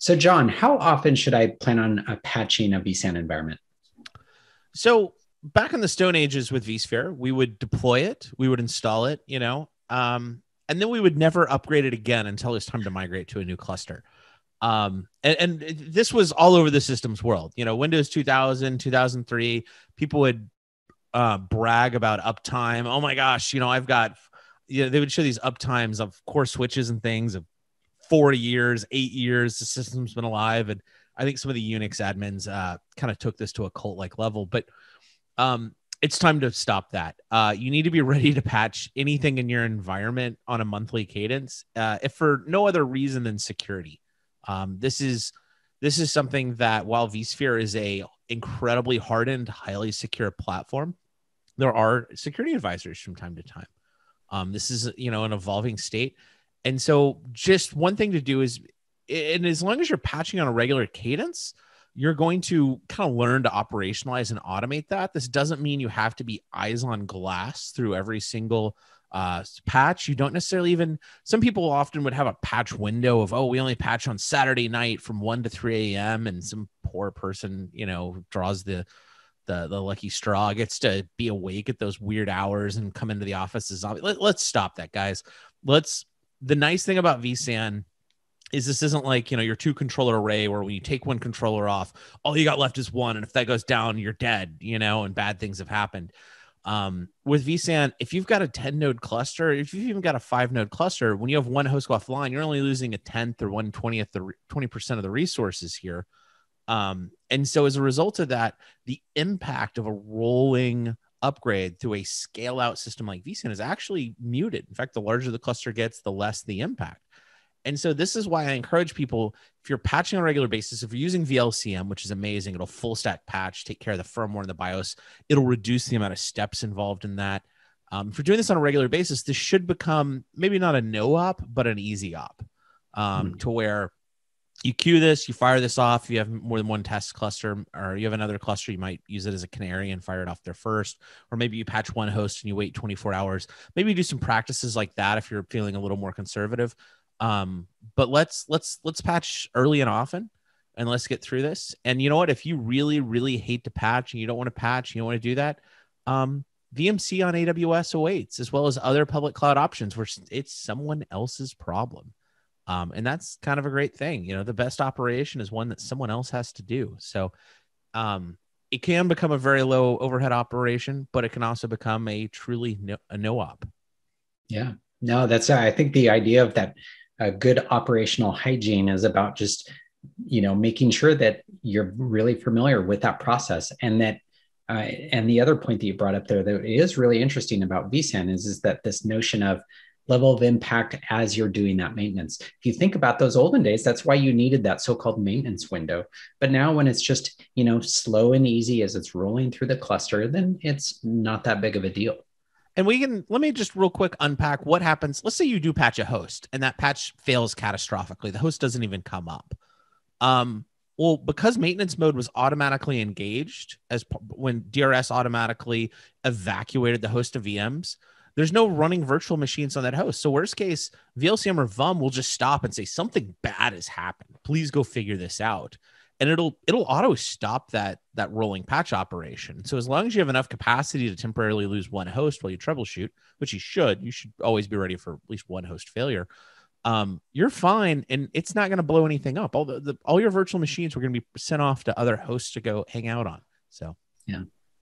So, John, how often should I plan on patching a vSAN environment? So back in the Stone Ages with vSphere, we would deploy it, we would install it, and then we would never upgrade it again until it's time to migrate to a new cluster. And this was all over the systems world. Windows 2000, 2003, people would brag about uptime. Oh my gosh, I've got, they would show these uptimes of core switches and things of 4 years, 8 years. The system's been alive. And I think some of the Unix admins kind of took this to a cult like level, but it's time to stop that. You need to be ready to patch anything in your environment on a monthly cadence, if for no other reason than security. This is something that while vSphere is a incredibly hardened, highly secure platform, there are security advisors from time to time. This is an evolving state, and so just one thing to do is, and as long as you're patching on a regular cadence, you're going to kind of learn to operationalize and automate that. This doesn't mean you have to be eyes on glass through every single patch. You don't necessarily even, some people often would have a patch window of, oh, we only patch on Saturday night from 1 to 3 a.m. And some poor person, draws the lucky straw, gets to be awake at those weird hours and come into the office as zombie. Let's stop that, guys. The nice thing about vSAN is this isn't like, your 2 controller array where when you take one controller off, all you got left is one. And if that goes down, you're dead, and bad things have happened. With vSAN, if you've got a 10 node cluster, if you've even got a 5 node cluster, when you have one host go offline, you're only losing a 10th or 1/20th, 20% of the resources here. And so as a result of that, the impact of a rolling upgrade through a scale out system like vSAN is actually muted. In fact, the larger the cluster gets, the less the impact. And so this is why I encourage people, if you're patching on a regular basis, if you're using VLCM, which is amazing, it'll full stack patch, take care of the firmware and the BIOS. It'll reduce the amount of steps involved in that. If you're doing this on a regular basis, this should become maybe not a no op, but an easy op, to where you queue this, you fire this off. If you have more than one test cluster, or you have another cluster, you might use it as a canary and fire it off there first. Or maybe you patch one host and you wait 24 hours. Maybe you do some practices like that if you're feeling a little more conservative. But let's patch early and often, and let's get through this. And you know what? If you really, really hate to patch and you don't want to patch, you don't want to do that, VMC on AWS awaits, as well as other public cloud options where it's someone else's problem. And that's kind of a great thing. The best operation is one that someone else has to do. So it can become a very low overhead operation, but it can also become a truly no op. Yeah, no, I think the idea of that good operational hygiene is about just, making sure that you're really familiar with that process. And that, and the other point that you brought up there that is really interesting about vSAN is that this notion of level of impact as you're doing that maintenance. If you think about those olden days, that's why you needed that so-called maintenance window. But now when it's just, slow and easy as it's rolling through the cluster, then it's not that big of a deal. And let me just real quick unpack what happens. Let's say you do patch a host and that patch fails catastrophically. The host doesn't even come up. Well, because maintenance mode was automatically engaged when DRS automatically evacuated the host of VMs, there's no running virtual machines on that host. So worst case, VLCM or VUM will just stop and say something bad has happened. Please go figure this out. And it'll auto stop that rolling patch operation. So as long as you have enough capacity to temporarily lose one host while you troubleshoot, which you should always be ready for at least one host failure. You're fine, and it's not going to blow anything up. All your virtual machines were going to be sent off to other hosts to go hang out on. So yeah.